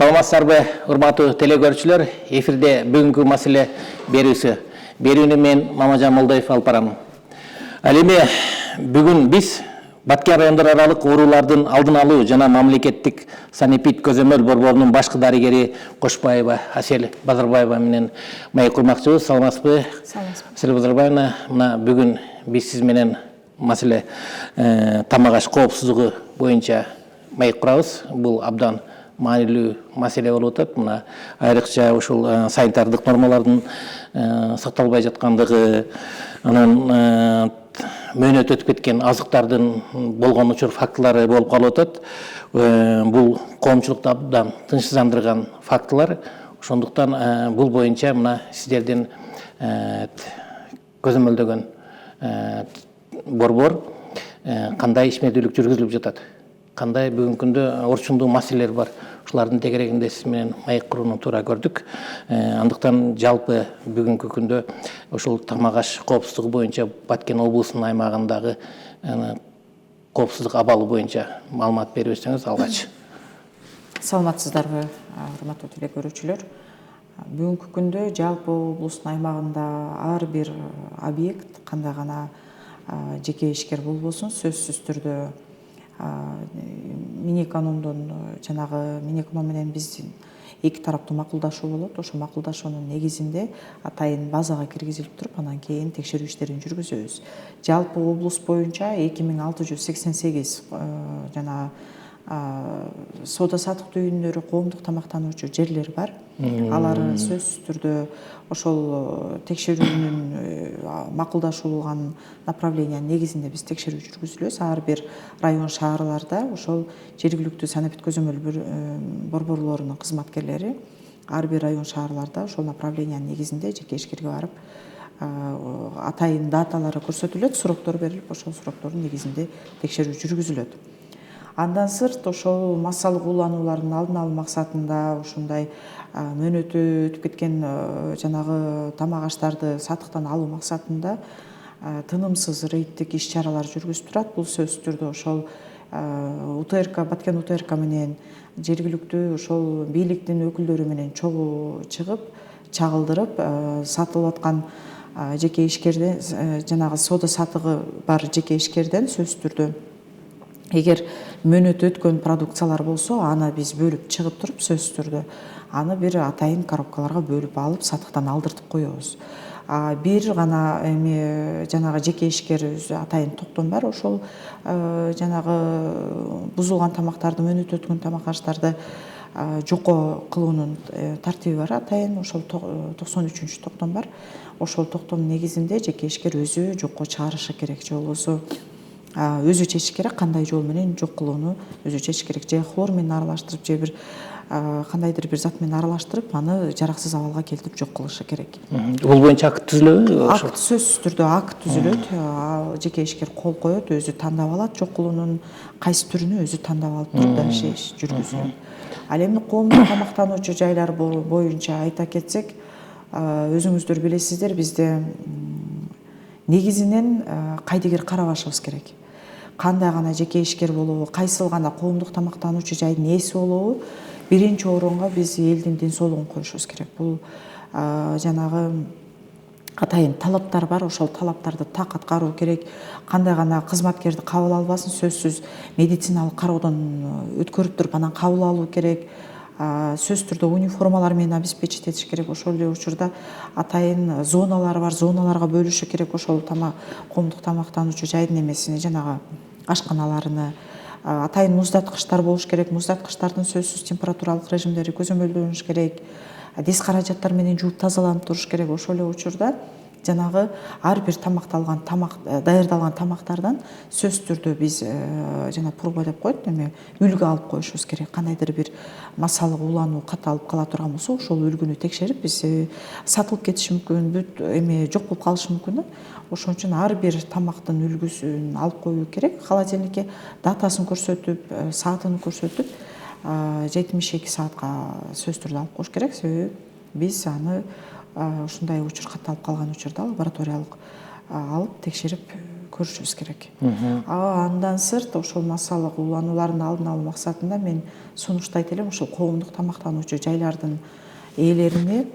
Саламатсыздарбы, урматтуу телекөрүүчүлөр. Эфирде бүгүнкү маселе берүүсү. Берүүнү мен Мамажан Молдоев алып барам. Ал эми бүгүн биз Баткен райондор аралык оорулардын алдын алуу жана мамлекеттик санэпид көзөмөл борборунун башкы дарыгери Кошбаева Асель Базарбаева менен маек курмакчыбыз. Саламатсызбы? Асель Базарбаевна, мына бүгүн биз сиз менен маселе тамак аш коопсуздугу боюнча маек курабыз. Бул абдан маанилүү маселе болуп атат. Мына айрыкча ушул санитардык нормалардын сакталбай жаткандыгы, анан мөөнөт өтүп кеткен азыктардын болгон учур фактылары болуп калып атат. Бул коомчулукту абдан тынчсыздандырган фактылар. Ошондуктан бул боюнча мына сиздердин көзөмөлдөгөн борбор кандай ишмердүүлүк жүргүзүлүп жатат? Кандай бүгүнкү күндө орчундуу маселелер бар? Ушулардын тегерегинде сиз менен маек курууну туура көрдүк. Андыктан жалпы бүгүнкү күндө ушул тамак аш коопсуздугу боюнча Баткен облусунун аймагындагы коопсуздук абалы боюнча маалымат берип өтсөңүз алгач. Саламатсыздарбы, урматтуу телекөрүүчүлөр. Бүгүнкү күндө жалпы облустун аймагында ар бир объект, кандай гана жеке ишкер болбосун, сөзсүз түрдө Минэкономдон жанагы Минэконом менен биздин эки тараптуу макулдашуу болот. Ошо макулдашуунун негизинде атайын базага киргизилип туруп, анан кийин текшерүү иштерин жүргүзөбүз. Жалпы облус боюнча 2688 жана соода саттык үйүндөрү, коомдук тамактануучу жерлер бар. Алар сөзсүз түрдө ошол текшерүүнүн макулдашылган направлениянын негизинде биз текшерүү жүргүзүлөбүз. Ар бир район шаарларда ошол жергиликтүү санэпид көзөмөл борборлорунун кызматкерлери ар бир район шаарларда ошол направлениянын негизинде жеке ишкерге барып, атайын даталары көрсөтүлөт, суроктор берилип, ошол суроктордун негизинде текшерүү жүргүзүлөт. Андан сырт ошол массалык уулануулардын алдын алуу максатында ушундай мөөнөтү өтүп кеткен жанагы тамак аштарды сатыктан алуу максатында тынымсыз рейдтик иш чаралар жүргүзүп турат. Бул сөзсүз түрдө ошол УТРК, Баткен УТРК менен жергиликтүү ошол бийликтин өкүлдөрү менен чогуу чыгып, чагылдырып, сатылып аткан жеке ишкерден, жанагы соода саттыгы бар жеке ишкерден сөзсүз түрдө эгер мөөнөтү өткөн продукциялар болсо, аны биз бөлүп чыгып туруп, сөзсүз түрдө аны бир атайын коробкаларга бөлүп алып, сатыктан алдыртып коебуз. Бир гана эми жанагы жеке ишкер атайын токтом бар. Ошол жанагы бузулган тамактарды, мөөнөтү өткөн тамак аштарды жокко кылуунун тартиби бар атайын. Ошол 93-чү токтом бар. Ошол токтомдун негизинде жеке ишкер өзү жокко чыгарышы керек, же болбосо өзү чечиш керек, кандай жол менен жок кылууну өзү чечиш керек. Же хлор менен аралаштырып, же бир кандайдыр бир зат менен аралаштырып, аны жараксыз абалга келтирип жок кылышы керек. Бул боюнча акт түзүлөбү? Акт сөзсүз түрдө акт түзүлөт. Жеке ишкер кол коет, өзү тандап алат, жок кылуунун кайсы түрүнү өзү тандап алып туруп дальше иш жүргүзүлөт. Ал эми коомдук тамактануучу жайлар боюнча айта кетсек, өзүңүздөр билесиздер, бизде негизинен кайдыгер карабашыбыз керек. Кандай гана жеке ишкер болобу, кайсыл гана коомдук тамактануучу жайдын ээси болобу, биринчи орунга биз элдин ден соолугун коюшубуз керек. Бул жанагы атайын талаптар бар, ошол талаптарды так аткаруу керек. Кандай гана кызматкерди кабыл албасын, сөзсүз медициналык кароодон өткөрүп туруп, анан кабыл алуу керек. Сөзсүз түрдө униформалар менен обеспечить этиш керек. Ошол эле учурда атайын зоналар бар, зоналарга бөлүшү керек. Ошол коомдук тамактануучу жайдын эмесине, жанагы ашканаларыны, атайын муздаткычтар болуш керек. Муздаткычтардын сөзсүз температуралык режимдери көзөмөлдөнүш керек. Дис каражаттар менен жууп тазаланып туруш керек. Ошол эле учурда жанагы ар бир даярдалган тамактардан сөзсүз түрдө биз жана проба деп коет, эми үлгү алып коюшубуз керек. Кандайдыр бир массалык уулануу катталып кала турган болсо, ошол үлгүнү текшерип, биз сатылып кетиши мүмкүн, жок болуп калышы мүмкүн. Ошон үчүн ар бир тамактын үлгүсүн алып коюу керек. Холодильникке датасын көрсөтүп, саатын көрсөтүп, 72 саатка сөзсүз түрдө алып коюш керек. Себеби биз аны ушундай учур катталып калган учурда лабораториялык алып текшерип көрүшүбүз керек. Андан сырт ошол массалык улануулардын алдын алуу максатында мен сунуштайт элем ошол коомдук тамактануучу жайлардын ээлерине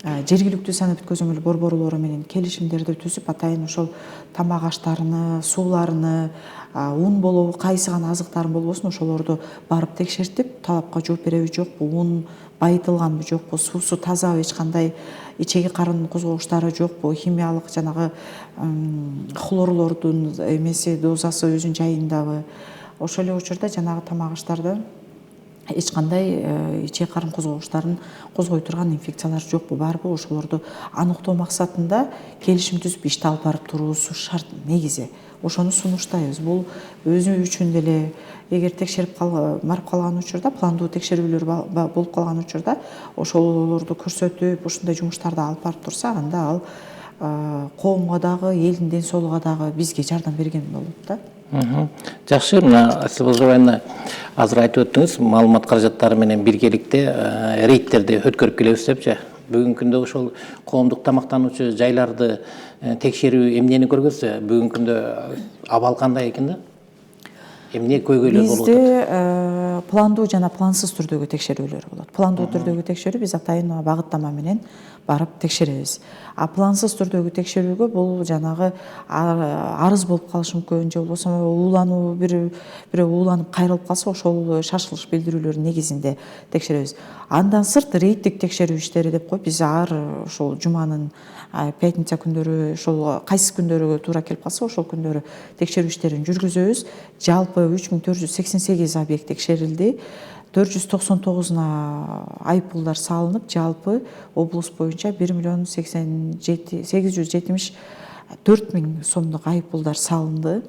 жергиликтүү санаптык көзөмөл борборлору менен келишимдерди түзүп, атайын ошол тамак аштарыны, сууларыны, ун болобу, кайсы гана азыктарын болбосун ошолорду барып текшертип, талапка жооп береби жокпу, ун байытылганбы жокпу, суусу тазабы, эч кандай ичеги карын козгогучтары жокпу, химиялык жанагы хлорлордун эмеси дозасы өзүнүн жайындабы. Ошол эле учурда жанагы тамак аштарда эч кандай ичеги карын козгогучтарын козгой турган инфекциялар жокпу, барбы, ошолорду аныктоо максатында келишим түзүп ишти алып барып туруусу шарт негизи. Ошону сунуштайбыз. Бул өзү үчүн деле эгер текшерип барып калган учурда, пландуу текшерүүлөр болуп калган учурда ошолорду көрсөтүп, ушундай жумуштарды алып барып турса, анда ал коомго дагы, элдин ден соолугуна дагы бизге жардам берген болот да. Жакшы, мына сиз Бузубаевна азыр айтып өттүңүз, маалымат каражаттары менен биргеликте рейдтерди өткөрүп келебиз депчи. Бүгүнкү күндө ошол коомдук тамактануучу жайларды текшерүү эмнени көргөзсө, бүгүнкү күндө абал кандай экен да? Эмне көйгөйлөр болуп атат? Бизде пландуу жана плансыз түрдөгү текшерүүлөр болот. Пландуу түрдөгү текшерүү биз атайын багыттама менен барып текшеребиз. Плансыз түрдөгү текшерүүгө бул жанагы арыз болуп калышы мүмкүн, же болбосо уулануу, бирөө ууланып кайрылып калса, ошол шашылыш билдирүүлөрүнүн негизинде текшеребиз. Андан сырт рейдтик текшерүү иштери деп коюп, биз ошол жуманын пятница күндөрү, ошол кайсы күндөрү туура келип калса, ошол күндөрү текшерүү иштерин жүргүзөбүз. Жалпы 3488 объект текшерилди. 499-на айыппулдар салынып, жалпы облус боюнча 1,874 миң сомдук айыппулдар салынды.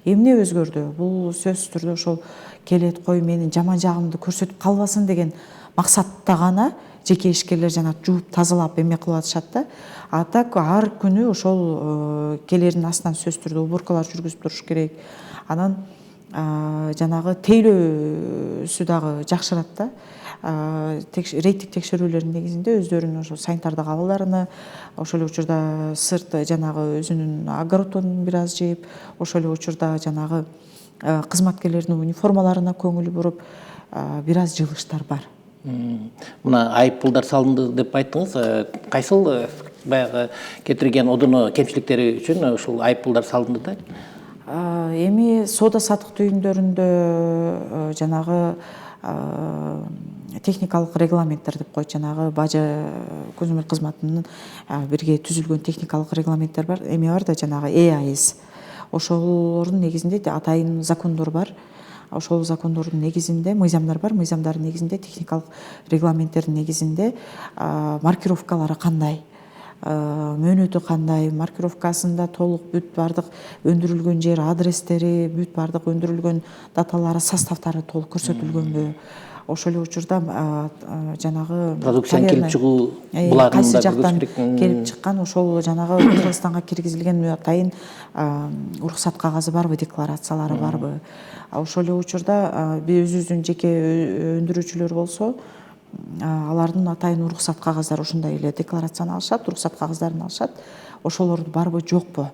Эмне өзгөрдү? Бул сөзсүз түрдө ошол келет, кой менин жаман жагымды көрсөтүп калбасын деген максатта гана жеке ишкерлер жана жууп тазалап эме кылып атышат да. А так ар күнү ошол келердин астынан сөзсүз түрдө уборкалар жүргүзүп туруш керек. Анан жанагы тейлөөсү дагы жакшырат да. Рейдтик текшерүүлөрдүн негизинде өздөрүнүн ошо санитардык абалдарыны, ошол эле учурда сырт жанагы өзүнүн огородун бир аз жээп, ошол эле учурда жанагы кызматкерлердин униформаларына көңүл буруп, бир аз жылыштар бар. Мына айыппулдар салынды деп айттыңыз. Кайсыл баягы кетирген одуну кемчиликтери үчүн ушул айыппулдар салынды да? Эми соода саттык түйүндөрүндө жанагы техникалык регламенттер деп коет, жанагы бажы көзөмөл кызматынын бирге түзүлгөн техникалык регламенттер бар. Эме бар да, жанагы ЭАС. Ошолордун негизинде атайын закондор бар. Ошол закондордун негизинде мыйзамдар бар. Мыйзамдардын негизинде техникалык регламенттердин негизинде маркировкалары кандай, мөөнөтү кандай, маркировкасында толук бүт бардык өндүрүлгөн жер адрестери, бүт бардык өндүрүлгөн даталары, составтары толук көрсөтүлгөнбү. Ошол эле учурда жанагы продукциянын келип чыгуу булагында кайсы жактан келип чыккан, ошол жанагы Кыргызстанга киргизилген атайын уруксат кагазы барбы, декларациялары барбы. Ошол эле учурда өзүбүздүн жеке өндүрүүчүлөр болсо, алардын атайын уруксат кагаздары ушундай эле декларацияны алышат, уруксат кагаздарын алышат. Ошолорду барбы, жокпу.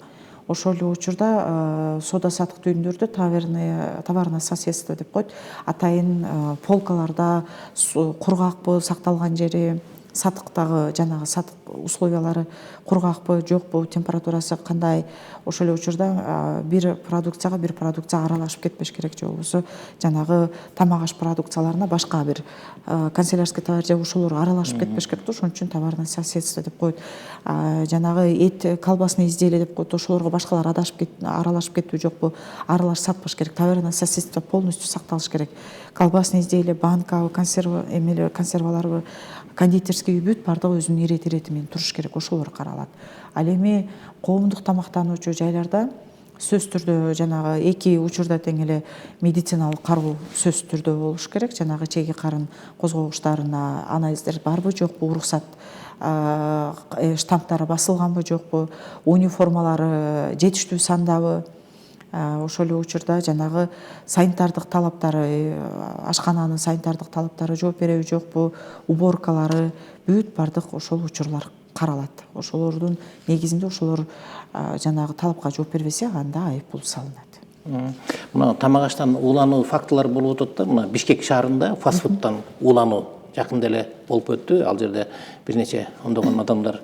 Ошол эле учурда соода саттык түйүндөрдө товарное соседство деп коет. Атайын полкаларда кургакпы сакталган жери, сатыктагы жанагы сатык условиялары кургакпы, жокпу, температурасы кандай. Ошол эле учурда бир продукция аралашып кетпеш керек, же болбосо жанагы тамак аш продукцияларына башка бир канцелярский товар же ошолор аралашып кетпеш керек. Ошон үчүн товарное соседство деп коет. Жанагы эт, колбасный изделия деп коет. Ошолорго башкалар аралашып кетпи жокпу, аралашып сатпаш керек. Товарное соседство полностью сакталыш керек. Колбасный изделия, банка, консерваларбы, кондитерский үй бүт бардыгы өзүнүн ирети менен туруш керек. Ошолор каралат. Ал эми коомдук тамактануучу жайларда сөзсүз түрдө жанагы эки учурда тең эле медициналык кароо сөзсүз түрдө болуш керек. Жанагы чеги карын козгогучтарына анализдер барбы, жокпу, уруксат штамптары басылганбы, жокпу, униформалары жетиштүү сандабы. Ошол эле учурда жанагы санитардык талаптары, ашкананын санитардык талаптары жооп береби, жокпу, уборкалары бүт бардык ошол учурлар каралат. Ошолордун негизинде ошолор жанагы талапка жооп бербесе анда айыппул салынат. Мына тамак аштан уулануу фактылары болуп атат да. Мына Бишкек шаарында фастфудтан уулануу жакында эле болуп өттү. Ал жерде бир нече ондогон адамдар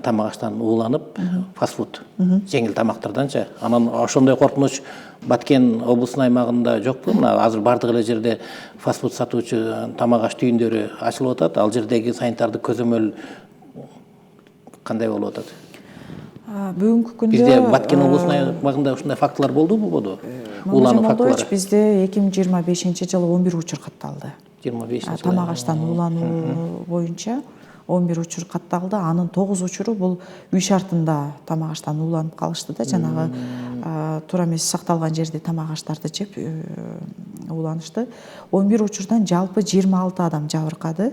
тамак аштан ууланып, фастфуд, жеңил тамактарданчы. Анан ошондой коркунуч Баткен облусунун аймагында жокпу? Мына азыр бардык эле жерде фастфуд сатуучу тамак аш түйүндөрү ачылып атат. Ал жердеги санитардык көзөмөл кандай болуп атат? Бүгүнкү күндө Бизде Баткен облусунун аймагында ушундай фактылар болдубу? Уулануу фактылары. Бизде 2025-жылы 11 учур катталды. 25-жылы. Тамак аштан уулануу боюнча 11 учур катталды. Анын 9 учуру бул үй шартында тамак аштан ууланып калышты да, жанагы туура эмес сакталган жерде тамак аштарды жеп ууланышты. 11 учурдан жалпы 26 адам жабыркады.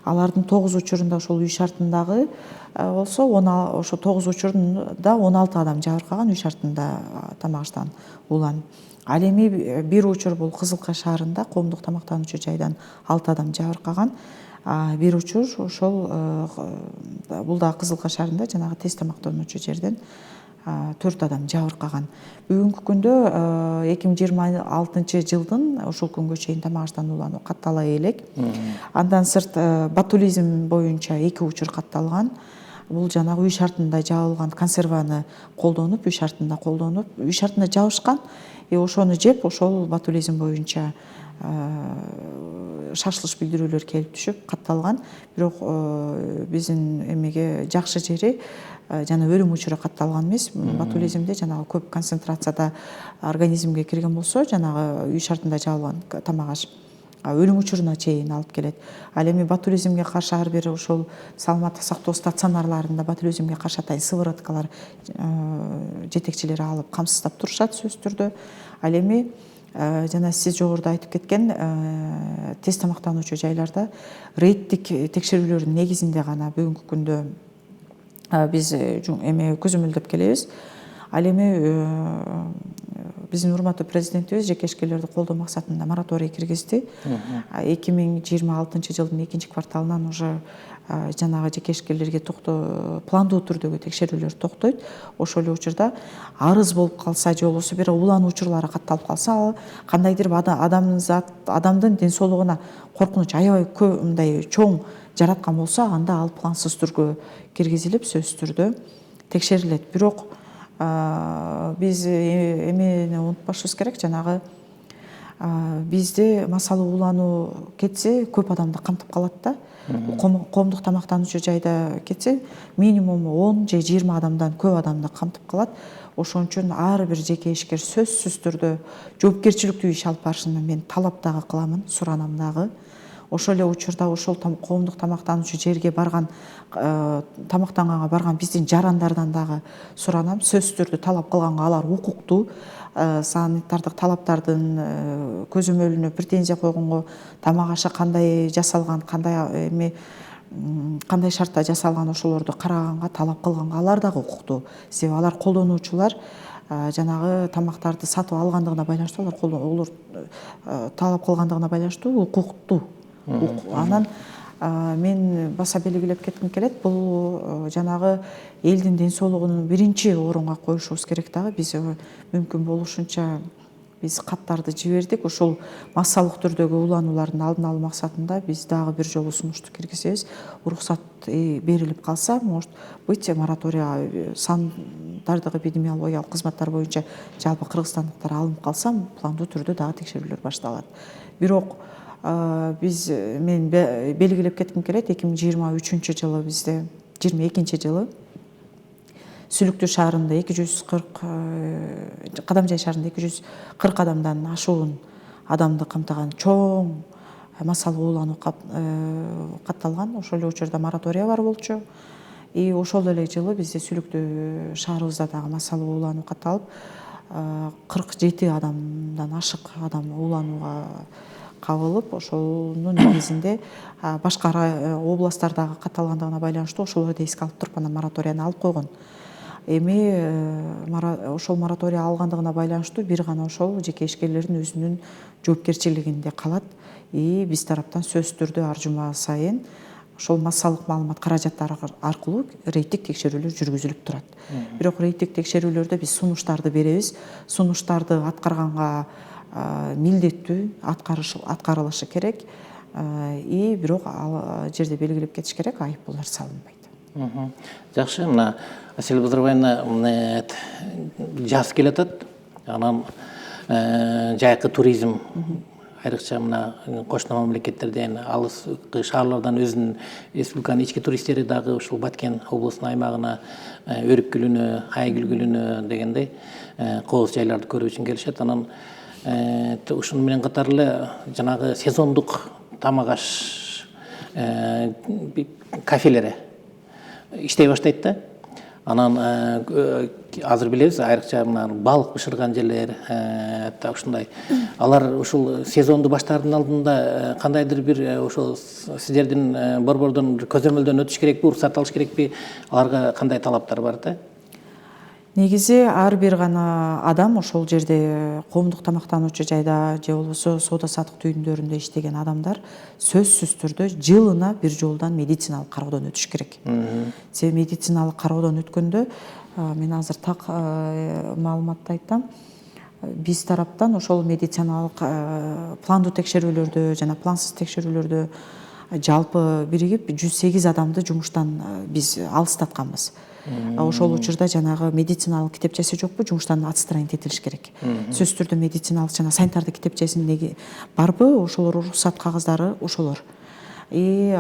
Алардын 9 учурунда ошол үй шартындагы болсо, ошо 9 учурунда 16 адам жабыркаган үй шартында тамак аштан ууланып. Ал эми бир учур бул Кызылкай шаарында коомдук тамактануучу жайдан 6 адам жабыркаган. Бир учур ошол бул да Кызылкай шаарында жанагы тез тамактануучу жерден 4 адам жабыркаган. Бүгүнкү күндө 2026 жылдын ошол күнгө чейин тамак аштан уулануу каттала элек. Андан сырт ботулизм боюнча 2 учур катталган. Бул жанагы үй шартында жабылган консерваны колдонуп, үй шартында жабышкан. Ошону жеп, ошол ботулизм боюнча шашылыш билдирүүлөр келип түшүп катталган. Бирок биздин эмеге жакшы жери жана өлүм учуру катталган эмес. Ботулизмде жанагы көп концентрацияда организмге кирген болсо, жанагы үй шартында жабылган тамак аш өлүм учуруна чейин алып келет. Ал эми ботулизмге каршы ар бир ошол саламаттык сактоо стационарларында ботулизмге каршы атайын сывороткалар жетекчилери алып камсыздап турушат сөзсүз түрдө. Ал эми жана сиз жогоруда айтып кеткен тез тамактануучу жайларда рейдтик текшерүүлөрдүн негизинде гана бүгүнкү күндө биз эме көзөмөлдөп келебиз. Ал эми биздин урматтуу президентибиз жекешкелерди колдоо максатында мораторий киргизди. 2026 жылдын 2-кварталынан уже жанагы жекешкелерге пландуу түрдөгү текшерүүлөр токтойт. Ошол эле учурда арыз болуп калса же болбосо бир улануу учурлары катталып калса, кандайдыр адамдын ден соолугуна коркунуч аябай көп мындай чоң жараткан болсо, анда ал плансыз түргө киргизилип сөзсүз түрдө текшерилет. Бирок биз эмени унутпашыбыз керек, жанагы бизде масалуу уулануу кетсе көп адамды камтып калат да. Коомдук тамактануучу жайда кетсе минимум 10 же 20 адамдан көп адамды камтып калат. Ошон үчүн ар бир жеке ишкер сөзсүз түрдө жоопкерчиликтүү иш алып барышын мен талап дагы кыламын, суранам дагы. Ошол эле учурда ошол коомдук тамактануучу жерге барган, тамактанганга барган биздин жарандардан дагы суранам. Сөзсүз түрдө талап кылганга алар укуктуу. Санитардык талаптардын көзөмөлүнө претензия койгонго, тамак ашы кандай жасалган, кандай шартта жасалган, ошолорду караганга, талап кылганга алар дагы укуктуу. Себеби алар колдонуучулар жанагы тамактарды сатып алгандыгына байланыштуу, алар талап кылгандыгына байланыштуу укуктуу. Анан мен баса белгилеп кетким келет, бул жанагы элдин ден соолугун биринчи орунга коюшубуз керек дагы. Биз мүмкүн болушунча биз каттарды жибердик. Ошол массалык түрдөгү уулануулардын алдын алуу максатында биз дагы бир жолу сунушту киргизебиз. Уруксат берилип калса, может быть, мораторий сандардык эпидемиологиялык кызматтар боюнча жалпы кыргызстандыктар алынып калса, пландуу түрдө дагы текшерүүлөр башталат. Бирок мен белгилеп кетким келет, 2023 жылы бизде 22 жылы Сүлүктүү шаарында 240, Кадамжай шаарында 240 адамдан ашуун адамды камтыган чоң массалуу уулануу катталган. Ошол эле учурда мораторий бар болчу. Ошол эле жылы бизде Сүлүктүү шаарыбызда дагы массалуу уулануу катталып, 47 адамдан ашык адам ууланууга кабылып, ошонун негизинде башка областтардагы катталгандыгына байланыштуу ошолорду эске алып туруп анан мораторийни алып койгон. Эми ошол мораторий алгандыгына байланыштуу бир гана ошол жеке ишкерлердин өзүнүн жоопкерчилигинде калат. Биз тараптан сөзсүз түрдө ар жума сайын ошол массалык маалымат каражаттары аркылуу рейдтик текшерүүлөр жүргүзүлүп турат. Бирок рейдтик текшерүүлөрдө биз сунуштарды беребиз. Сунуштарды аткарганга милдеттүү аткарылышы керек. И бирок ал жерде белгилеп кетиш керек, айыппулдар салынбайт. Жакшы, мына Асель Базарбаевна жаз келатат. Анан жайкы туризм айрыкча мына кошуна мамлекеттерден, алыскы шаарлардан өзүнүн республиканын ички туристтери дагы ушул Баткен облусунун аймагына Өрүкгүлүнө, Айгүлгүлүнө дегендей кооз жайларды көрүү үчүн келишет. Анан ушуну менен катар эле жанагы сезондук тамак аш кафелери иштей баштайт да. Анан азыр билебиз, айрыкча мына балык бышырган жерлер, ушундай. Алар ушул сезонду баштаардын алдында кандайдыр бир ошол сиздердин борбордон көзөмөлдөн өтүш керекпи, уруксат алыш керекпи? Аларга кандай талаптар бар да? Негизи ар бир гана адам ошол жерде коомдук тамактануучу жайда же болбосо соода саттык түйүндөрүндө иштеген адамдар сөзсүз түрдө жылына бир жолдан медициналык кароодон өтүш керек. Себеби медициналык кароодон өткөндө мен азыр так маалыматты айтсам, биз тараптан ошол медициналык пландуу текшерүүлөрдө жана плансыз текшерүүлөрдө жалпы биригип 108 адамды жумуштан биз алыстатканбыз. Ошол учурда жанагы медициналык китепчеси жокпу, жумуштан отстранить этилиш керек. Сөзсүз түрдө медициналык жана санитардык китепчесин барбы, ошолор уруксат кагаздары ошолор. И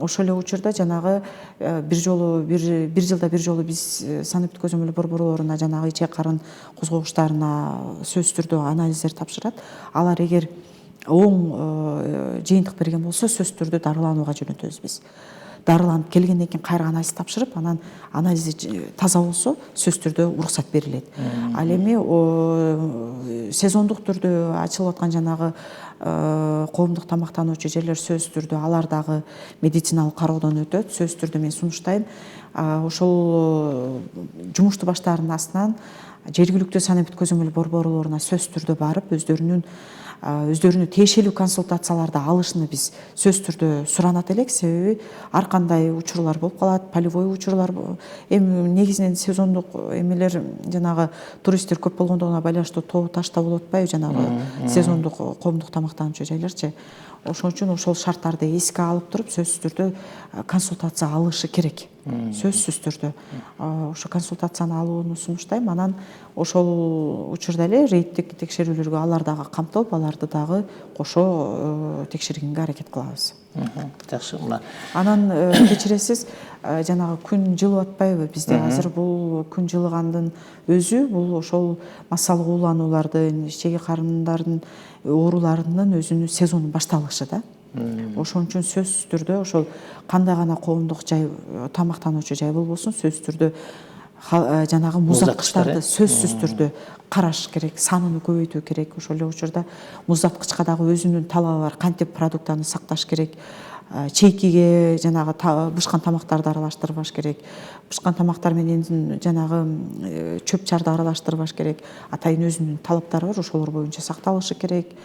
ошол эле учурда жанагы бир жылда бир жолу биз санитардык көзөмөл борборлоруна жанагы ичек карын козгогучтарына сөзсүз түрдө анализдер тапшырат. Алар эгер оң жыйынтык берген болсо, сөзсүз түрдө дарыланууга жөнөтөбүз биз. Дарыланып келгенден кийин кайра анализ тапшырып, анан анализи таза болсо, сөзсүз түрдө уруксат берилет. Ал эми сезондук түрдө ачылып аткан жанагы коомдук тамактануучу жерлер сөзсүз түрдө алар дагы медициналык кароодон өтөт. Сөзсүз түрдө мен сунуштайм. Ошол жумушту баштаардын астынан жергиликтүү санитардык көзөмөл борборлоруна сөзсүз түрдө барып, өздөрүнө тиешелүү консультацияларды алышны биз сөзсүз түрдө суранат элек. Себеби ар кандай учурлар болуп калат, полевой учурлар. Эми негизинен сезондук эмелер жанагы туристтер көп болгондугуна байланыштуу тоо ташта болуп атпайбы, жанагы сезондук коомдук тамактануучу жайларчы. Ошон үчүн ошол шарттарды эске алып туруп сөзсүз түрдө консультация алышы керек. Сөзсүз түрдө ошо консультацияны алууну сунуштайм. Анан ошол учурда эле рейдтик текшерүүлөргө алар дагы камтылып, аларды дагы кошо текшергенге аракет кылабыз. Жакшы, мына. Анан кечиресиз, жанагы күн жылып атпайбы бизде азыр? Бул күн жылыгандын өзү бул ошол массалык уулануулардын, ичеги карындардын ооруларынын өзүнүн сезону башталышы да. Ошон үчүн сөзсүз түрдө ошол кандай гана коомдук жай, тамактануучу жай болбосун, сөзсүз түрдө жанагы муздаткычтарды сөзсүз түрдө караш керек, санын көбөйтүү керек. Ошол эле учурда муздаткычка дагы өзүнүн талабы бар, кантип продуктаны сакташ керек. Чейкиге жанагы бышкан тамактарды аралаштырбаш керек. Бышкан тамактар менен жанагы чөп чарды аралаштырбаш керек. Атайын өзүнүн талаптары бар, ошолор боюнча сакталышы керек.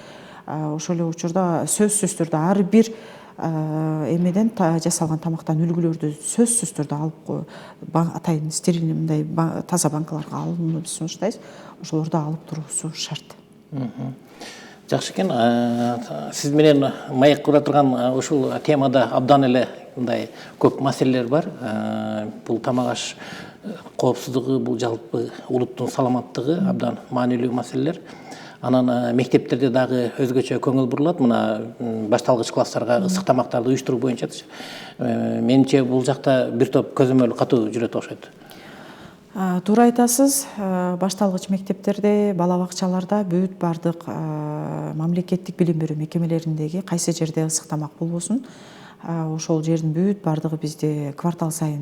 Ошол эле учурда сөзсүз түрдө ар бир эмеден жасалган тамактан үлгүлөрдү сөзсүз түрдө алып атайын стерильный мындай таза банкаларга алууну биз сунуштайбыз. Ошолорду алып туруусу шарт. Жакшы экен. Сиз менен маек кура турган ушул темада абдан эле мындай көп маселелер бар. Бул тамак аш коопсуздугу, бул жалпы улуттун саламаттыгы абдан маанилүү маселелер. Анан мектептерде дагы өзгөчө көңүл бурулат. Мына башталгыч класстарга ысык тамактарды уюштуруу боюнча. Менимче бул жакта бир топ көзөмөл катуу жүрөт окшойт. Туура айтасыз. Башталгыч мектептерде, бала бакчаларда бүт бардык мамлекеттик билим берүү мекемелериндеги кайсы жерде ысык тамак болбосун, ошол жердин бүт бардыгы бизде квартал сайын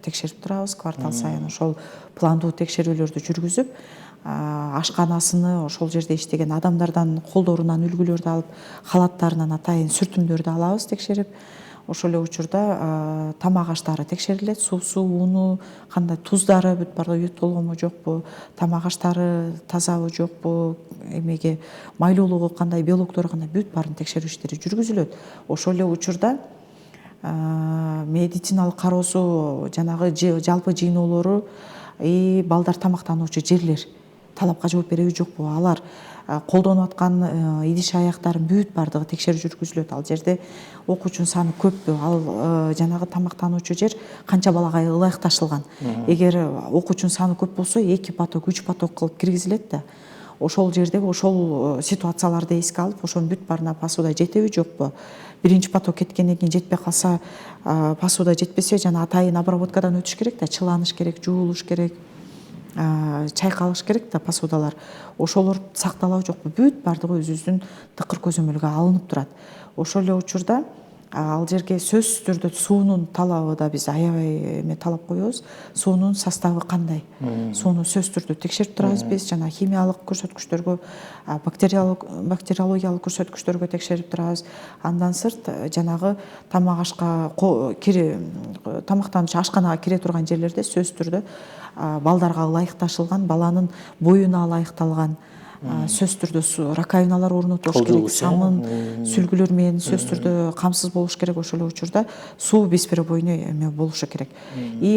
текшерип турабыз. Квартал сайын ошол пландуу текшерүүлөрдү жүргүзүп, ашканасыны ошол жерде иштеген адамдардан колдорунан үлгүлөрдү алып, халаттарынан атайын сүртүмдөрдү алабыз текшерип. Ошол эле учурда тамак аштары текшерилет, суусу, уну, кандай туздары бүт бардыгы үйөт болгонбу жокпу, тамак аштары тазабы жокпу, эмеге майлуулугу кандай, белоктору кандай, бүт баарын текшерүү иштери жүргүзүлөт. Ошол эле учурда медициналык кароосу, жанагы жалпы жыйноолору, балдар тамактануучу жерлер талапка жооп береби жокпу, алар колдонуп аткан идиш аяктардын бүт бардыгы текшерүү жүргүзүлөт. Ал жерде окуучунун саны көппү, ал жанагы тамактануучу жер канча балага ылайыкташылган. Эгер окуучунун саны көп болсо 2 поток, 3 поток кылып киргизилет да. Ошол жерде ошол ситуацияларды эске алып, ошонун бүт баарына посуда жетеби жокпу? Биринчи поток кеткенден кийин жетпей калса, посуда жетпесе, жана атайын обработкадан өтүш керек да, чыланыш керек, жуулуш керек, чайкалыш керек да посудалар. Ошолор сакталабы жокпу? Бүт бардыгы өзүбүздүн тыкыр көзөмөлгө алынып турат. Ошол эле учурда ал жерге сөзсүз түрдө суунун талабы да биз аябай талап коебуз. Суунун составы кандай? Сууну сөзсүз түрдө текшерип турабыз биз, жана химиялык көрсөткүчтөргө, бактериологиялык көрсөткүчтөргө текшерип турабыз. Андан сырт жанагы тамак ашка тамактануучу ашканага кире турган жерлерде сөзсүз түрдө балдарга ылайыкташылган, баланын боюна ылайыкталган сөзсүз түрдө раковиналар орнотулуш керек, самын сүлгүлөр менен сөзсүз түрдө камсыз болуш керек. Ошол эле учурда суу беспробойный болушу керек.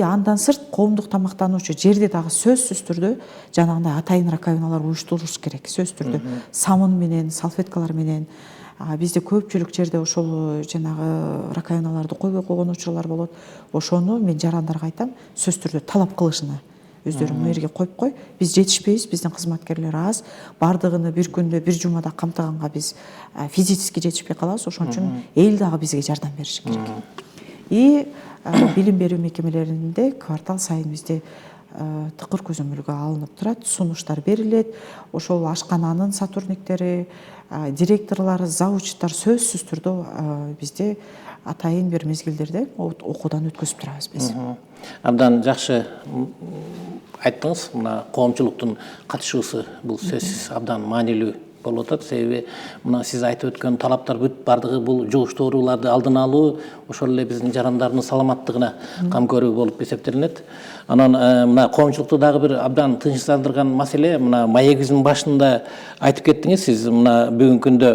Андан сырт коомдук тамактануучу жерде дагы сөзсүз түрдө жанагындай атайын раковиналар уюштурулуш керек. Сөзсүз түрдө самын менен, салфеткалар менен. Бизде көпчүлүк жерде ошол жанагы раковиналарды койбой койгон учурлар болот. Ошону мен жарандарга айтам, сөзсүз түрдө талап кылышына. Өздөрү мына жерге коюп кой, биз жетишпейбиз, биздин кызматкерлер аз, бардыгыны бир күндө, бир жумада камтыганга биз физически жетишпей калабыз. Ошон үчүн эл дагы бизге жардам бериши керек. Билим берүү мекемелеринде квартал сайын бизде тыкыр көзөмөлгө алынып турат, сунуштар берилет. Ошол ашкананын сотрудниктери, директорлор, завучтар сөзсүз түрдө бизде атайын бир мезгилдерде окуудан өткөзүп турабыз биз. Абдан жакшы айттыңыз. Мына коомчулуктун катышуусу бул сөзсүз абдан маанилүү болуп атат. Себеби мына сиз айтып өткөн талаптар бүт бардыгы бул жугуштуу ооруларды алдын алуу, ошол эле биздин жарандардын саламаттыгына кам көрүү болуп эсептелинет. Анан мына коомчулукту дагы бир абдан тынчсыздандырган маселе, мына маегибиздин башында айтып кеттиңиз сиз, мына бүгүнкү күндө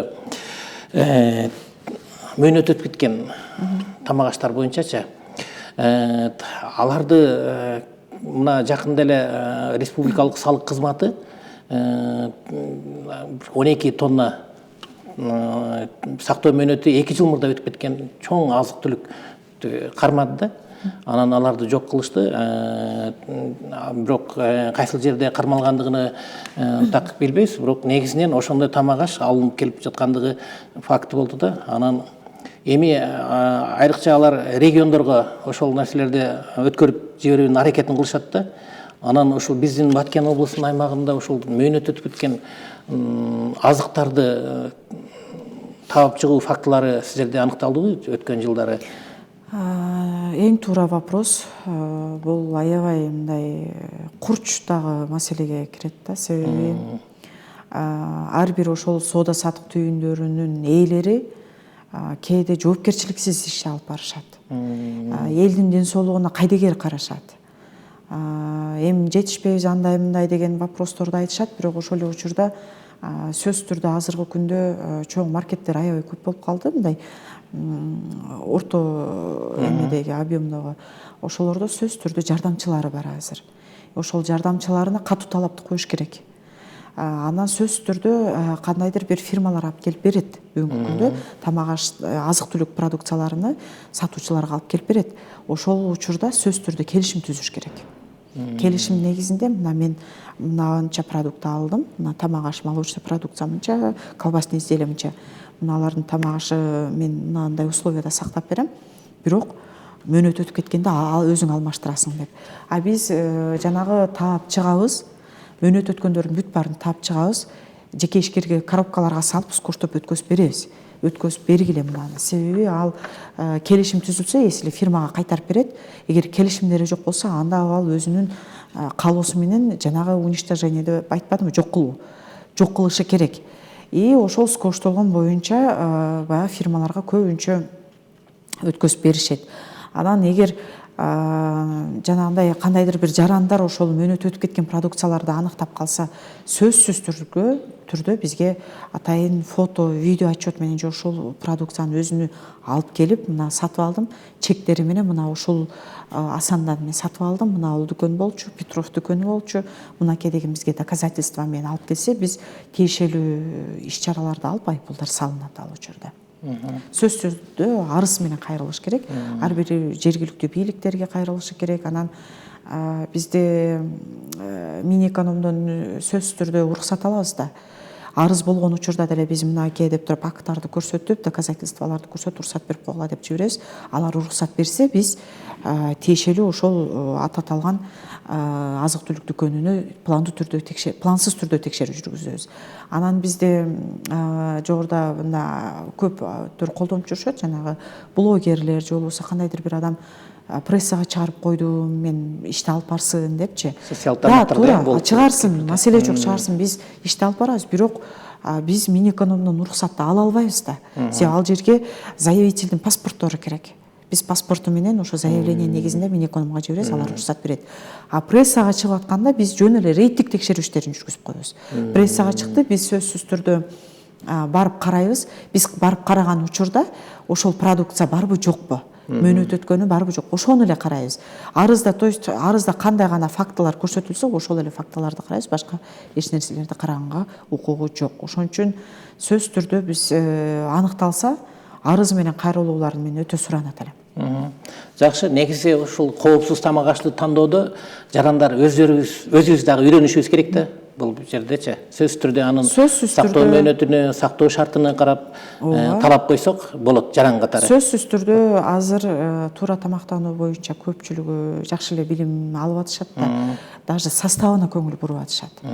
мөөнөт өтүп кеткен тамак аштар боюнчачы аларды мына жакында эле республикалык салык кызматы 12 тонна сактоо мөөнөтү 2 жыл мурда өтүп кеткен чоң азык түлүк кармады да. Анан аларды жок кылышты. Бирок кайсыл жерде кармалгандыгын так билбейбиз, бирок негизинен ошондой тамак аш алынып келип жаткандыгы факты болду да. Анан эми айрыкча алар региондорго ошол нерселерди өткөрүп жиберүүнүн аракетин кылышат да. Анан ошол биздин Баткен облусунун аймагында ошол мөөнөт өтүп кеткен азыктарды таап чыгуу фактылары силерде аныкталдыбы өткөн жылдары? Эң туура вопрос. Бул аябай мындай курчтагы маселеге кирет да. Себеби ар бир ошол соода саттык түйүндөрүнүн ээлери кээде жоопкерчиликсиз иш алып барышат. Элдин ден соолугуна кайдыгер карашат. Эми жетишпейбиз андай мындай деген вопросторду айтышат, бирок ошол эле учурда сөзсүз түрдө азыркы күндө чоң маркеттер аябай көп болуп калды, мындай орто эмедеги объемдогу. Ошолордо сөзсүз түрдө жардамчылары бар азыр. Ошол жардамчыларына катуу талапты коюш керек. Анан сөзсүз түрдө кандайдыр бир фирмалар алып келип берет. Бүгүнкү күндө тамак аш, азык түлүк продукцияларыны сатуучуларга алып келип берет. Ошол учурда сөзсүз түрдө келишим түзүш керек. Келишим негизинде мына мен мынанча продукт алдым, мына тамак аш молочный продукция мынча, колбасный изделие мынча. Мыналардын тамак ашы мен мынандай условияда сактап берем. Бирок мөөнөт өтүп кеткенде ал өзүң алмаштырасың деп. Биз жанагы таап чыгабыз. Мөөнөт өткөндөрдүн бүт баарын таап чыгабыз. Жеке ишкерге коробкаларга салып скоштоп өткөзүп беребиз. Өткөзүп бергиле мынаны. Себеби ал келишим түзүлсө, если фирмага кайтарып берет, эгер келишимдери жок болсо, анда ал өзүнүн каалоосу менен жанагы уничтожение деп айтпадымбы, жок кылышы керек. Ошол скоштолгон боюнча баягы фирмаларга көбүнчө өткөзүп беришет. Анан эгер жанагындай кандайдыр бир жарандар ошол мөөнөт өтүп кеткен продукцияларды аныктап калса, сөзсүз түрдө бизге атайын фото, видео отчет менен же ошол продукциянын өзүнү алып келип, мына сатып алдым, чектери менен мына ушул Асандан мен сатып алдым, мына ал дүкөн болчу, Петров дүкөнү болчу, мынакей деген бизге доказательство менен алып келсе, биз тиешелүү иш-чараларды алып айыппулдар салынат ал учурда. Сөзсүз түрдө арыз менен кайрылыш керек. Ар бир жергиликтүү бийликтерге кайрылышы керек. Анан бизде Минэкономдон сөзсүз түрдө уруксат алабыз да. Арыз болгон учурда деле биз мынакей деп туруп акттарды көрсөтүп, доказательстволорду көрсөтүп, уруксат берип койгула деп жиберебиз. Алар уруксат берсе, биз тиешелүү ошол аталган азык-түлүк дүкөнүнө плансыз түрдө текшерүү жүргүзөбүз. Анан бизде жогоруда мына көптөр колдонуп жүрүшөт, жанагы блогерлер же болбосо кандайдыр бир адам прессага чыгарып койду, мен ишти алып барсын депчи. Да, туура, чыгарсын, маселе жок, чыгарсын, биз ишти алып барабыз. Бирок биз Минэкономдон уруксатты ала албайбыз да. Себеби ал жерге заявительдин паспорттору керек. Биз паспорту менен ошо заявление негизинде Минэкономго жиберебиз, алар уруксат берет. А прессага чыгып атканда биз жөн эле рейдтик текшерүү иштерин жүргүзүп коебуз. Прессага чыкты, биз сөзсүз түрдө барып карайбыз. Биз барып караган учурда ошол продукция барбы жокпу? Мөөнөт өткөнү барбы жок, ошону эле карайбыз. Арызда, то есть арызда кандай гана фактылар көрсөтүлсө, ошол эле фактыларды карайбыз, башка эч нерселерди караганга укугу жок. Ошон үчүн сөзсүз түрдө биз аныкталса, арыз менен кайрылууларды мен өтө суранат элем. Жакшы, негизи ушул коопсуз тамак ашты тандоодо жарандар өзүбүз дагы үйрөнүшүбүз керек да. Бул жердечи сөзсүз түрдө анын сактоо мөөнөтүнө, сактоо шартына карап талап койсок болот жаран катары. Сөзсүз түрдө азыр туура тамактануу боюнча көпчүлүгү жакшы эле билим алып атышат да. Даже составына көңүл буруп атышат.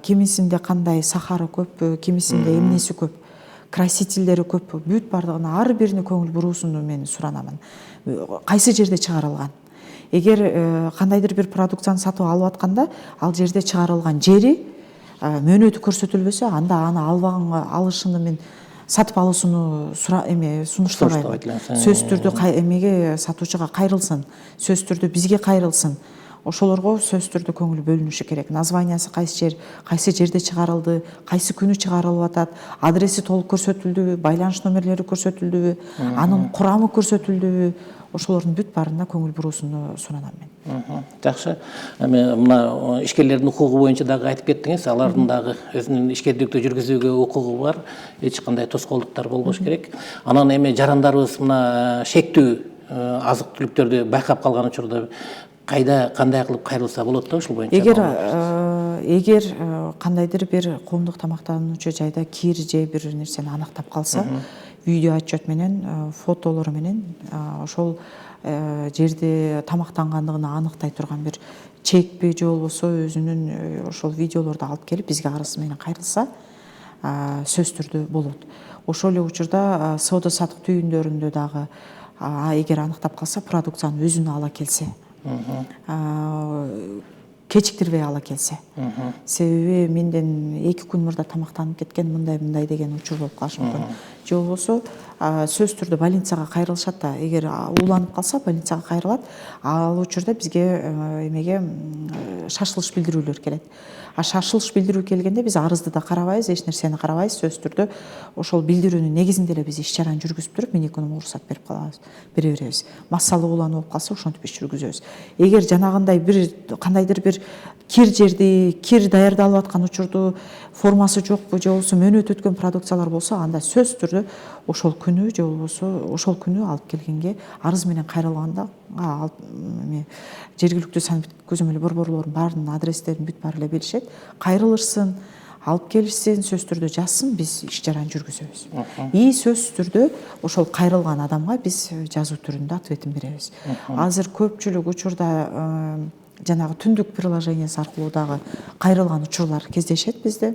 Кимисинде кандай сахары көппү, кимисинде эмнеси көп, красительдери көппү, бүт бардыгына ар бирине көңүл буруусуну мен суранамын. Кайсы жерде чыгарылган? Эгер кандайдыр бир продукцияны сатып алып атканда, ал жерде чыгарылган жери мөөнөтү көрсөтүлбөсө, анда аны албаганга алышыны мен сатып алуусуну сунуштабайм. Сөзсүз түрдө эмеге сатуучуга кайрылсын, сөзсүз түрдө бизге кайрылсын. Ошолорго сөзсүз түрдө көңүл бөлүнүшү керек. Названиясы кайсы жерде чыгарылды, кайсы күнү чыгарылып атат, адреси толук көрсөтүлдүбү, байланыш номерлери көрсөтүлдүбү, анын курамы көрсөтүлдүбү, ошолордун бүт баарына көңүл буруусуну суранам мен. Жакшы. Мына ишкерлердин укугу боюнча дагы айтып кеттиңиз, алардын дагы өзүнүн ишкерликти жүргүзүүгө укугу бар, эч кандай тоскоолдуктар болбош керек. Анан эми жарандарыбыз мына шектүү азык-түлүктөрдү байкап калган учурда кандай кылып кайрылса болот да ушул боюнча? Эгер кандайдыр бир коомдук тамактануучу жайда кир же бир нерсени аныктап калса, видео отчет менен, фотолор менен ошол жерде тамактангандыгын аныктай турган бир чекпи же болбосо өзүнүн ошол видеолорду алып келип бизге арыз менен кайрылса, сөзсүз түрдө болот. Ошол эле учурда соода саттык түйүндөрүндө дагы эгер аныктап калса, продукцияны өзүнө ала келсе, кечиктирбей ала келсе. Себеби менден 2 күн мурда тамактанып кеткен, мындай деген учур болуп калышы мүмкүн. Же болбосо сөзсүз түрдө больницага кайрылышат да. Эгер ууланып калса, больницага кайрылат. Ал учурда бизге эмеге шашылыш билдирүүлөр келет. Шашылыш билдирүү келгенде биз арызды да карабайбыз, эч нерсени карабайбыз. Сөзсүз түрдө ошол билдирүүнүн негизинде эле биз иш-чараны жүргүзүп туруп, Минэконом уруксат берип бере беребиз. Массалуу уулануу болуп калса, ошентип иш жүргүзөбүз. Эгер жанагындай кандайдыр бир кир даярдалып аткан учурду формасы жокпу же болбосо мөөнөт өткөн продукциялар болсо, анда сөзсүз түрдө ошол күнү же болбосо ошол күнү алып келгенге арыз менен кайрылганда жергиликтүү санитарлык көзөмөл борборлордун баарынын адрестерин бүт баары эле билишет. Кайрылышсын, алып келишсин, сөзсүз түрдө жазсын, биз иш-чараны жүргүзөбүз. И сөзсүз түрдө ошол кайрылган адамга биз жазуу түрүндө ответин беребиз. Азыр көпчүлүк учурда жанагы түндүк приложениясы аркылуу дагы кайрылган учурлар кездешет бизде.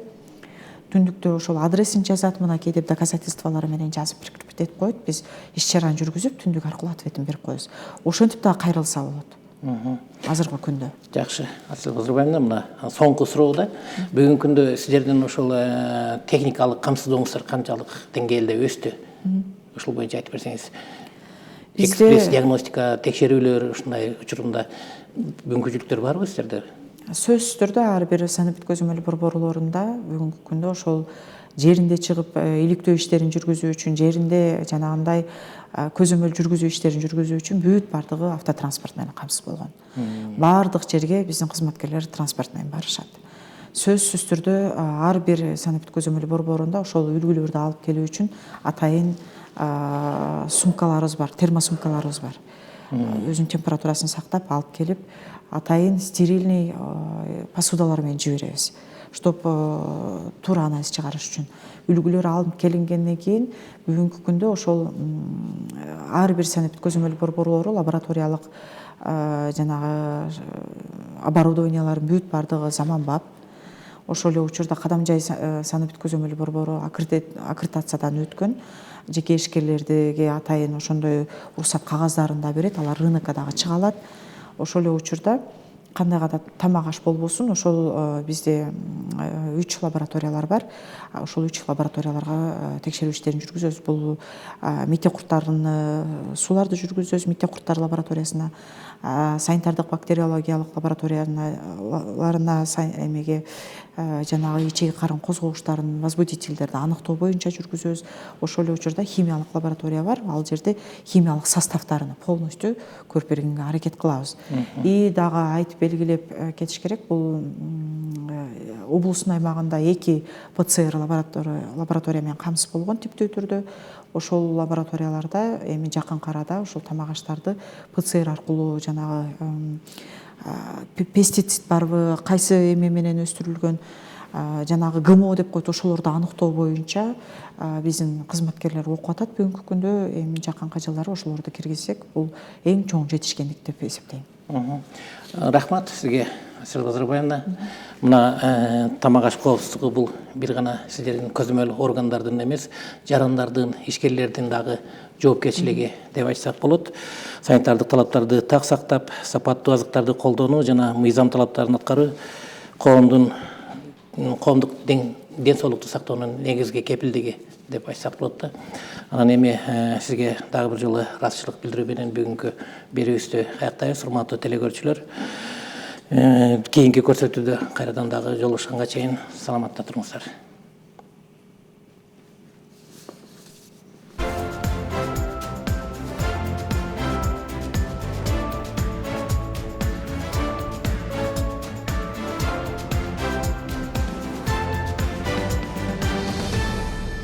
Түндүктө ошол адресин жазат, мынакей деп доказательстволору менен жазып прикрепить этип коет. Биз иш-чараны жүргүзүп, түндүк аркылуу ответин берип коебуз. Ошентип дагы кайрылса болот. Азыркы күндө. Жакшы. Асыл Бузурбаевна, мына соңку суроо да. Бүгүнкү күндө сиздердин ошол техникалык камсыздооңуздар канчалык деңгээлде өстү? Ушул боюнча айтып берсеңиз. экспресс диагностика текшерүүлөр ушундай учурунда мүмкүнчүлүктөр барбы сиздерде? Сөзсүз түрдө ар бир санаптык көзөмөл борборлорунда бүгүнкү күндө ошол жеринде чыгып иликтөө иштерин жүргүзүү үчүн, жеринде жанагындай көзөмөл жүргүзүү иштерин жүргүзүү үчүн бүт бардыгы автотранспорт менен камсыз болгон. Бардык жерге биздин кызматкерлер транспорт менен барышат. Сөзсүз түрдө ар бир санаптык көзөмөл борборунда ошол үлгүлөрдү алып келүү үчүн атайын сумкаларыбыз бар, термосумкаларыбыз бар. Өзүнүн температурасын сактап алып келип, атайын стерильный посудалар менен жиберебиз, чтоб туура анализ чыгарыш үчүн. Үлгүлөр алынып келингенден кийин бүгүнкү күндө ошол ар бир санаптык көзөмөл борборлору лабораториялык жанагы оборудованияларын бүт бардыгы заманбап. Ошол эле учурда Кадамжай санаптык көзөмөл борбору аккредитациядан өткөн. Жеке ишкерлерге атайын ошондой уруксат кагаздарын да берет, алар рынокко дагы чыга алат. Ошол эле учурда кандайга да тамак аш болбосун, ошол бизде 3 лабораториялар бар. Ошол 3 лабораторияларга текшерүү иштерин жүргүзөбүз. Бул мектеп курттарын сууларды жүргүзөбүз, мектеп курттары лабораториясына, санитардык бактериологиялык лабораторияларына, эмеге жанагы ичеги карын козгогучтарын, возбудительдерди аныктоо боюнча жүргүзөбүз. Ошол эле учурда химиялык лаборатория бар. Ал жерде химиялык составтарын полностью көрүп бергенге аракет кылабыз. И дагы айтып белгилеп кетиш керек, бул облустун аймагында 2 ПЦР лаборатория менен камсыз болгон типтүү түрдө. Ошол лабораторияларда эми жакынкы арада ошол тамак аштарды ПЦР аркылуу жанагы пестицид барбы, кайсы эме менен өстүрүлгөн, жанагы ГМО деп коет, ошолорду аныктоо боюнча биздин кызматкерлер окуп атат бүгүнкү күндө. Эми жакынкы жылдары ошолорду киргизсек, бул эң чоң жетишкендик деп эсептейм. Рахмат сизге, Асел Базарбаевна. Мына тамак аш коопсуздугу бул бир гана сиздердин көзөмөл органдардын эмес, жарандардын, ишкерлердин дагы жоопкерчилиги деп айтсак болот. Санитардык талаптарды так сактап, сапаттуу азыктарды колдонуу жана мыйзам талаптарын аткаруу коомдук ден соолукту сактоонун негизги кепилдиги деп айтсак болот да. Анан эми сизге дагы бир жолу ыраазычылык билдирүү менен бүгүнкү берүүбүздү аяктайбыз, урматтуу телекөрүүчүлөр. Кийинки көрсөтүүдө кайрадан дагы жолугушканга чейин саламатта туруңуздар.